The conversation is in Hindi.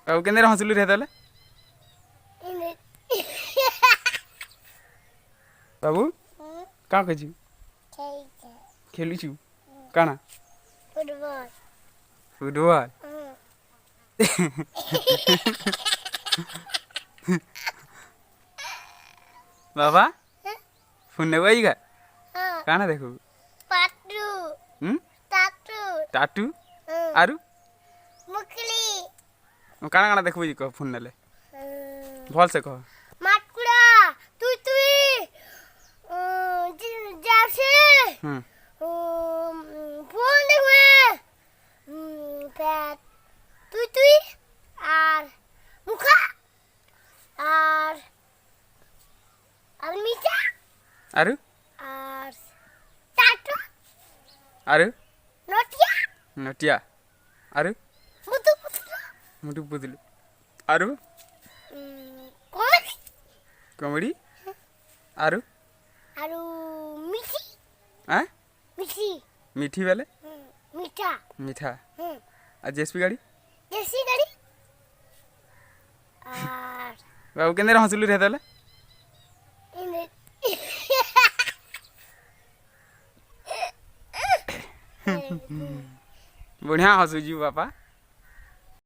ଆଉ କେନ୍ଦେରେ ହସିଲୁ ରେ ତାହେଲେ ବାବୁ କାଁ କହିଛୁ ଖେଲୁଛୁ କାଣା फुटबॉल फुटबॉल बाबा फोन ने का काना देखू पाटू टाटू टाटू आरु मुकली काना काना देखबू कह फोन नेले भल से कह माटकुड़ा तुई जैसे फोन देखवे पैट तुई आर मुखा आर मीठा आरु आर टाटू आरु नोटिया नटिया आरु मुतु पुतु मुटु पुदलु आरु कॉमेडी कॉमेडी आरु आरु मिठी आ मिठी मीठी वाले मीठा मीठा आ जेसपी गाड़ी देसी गाड़ी आर बाबू केंदे हसलु रे ताले बढ़िया हसुजी बापा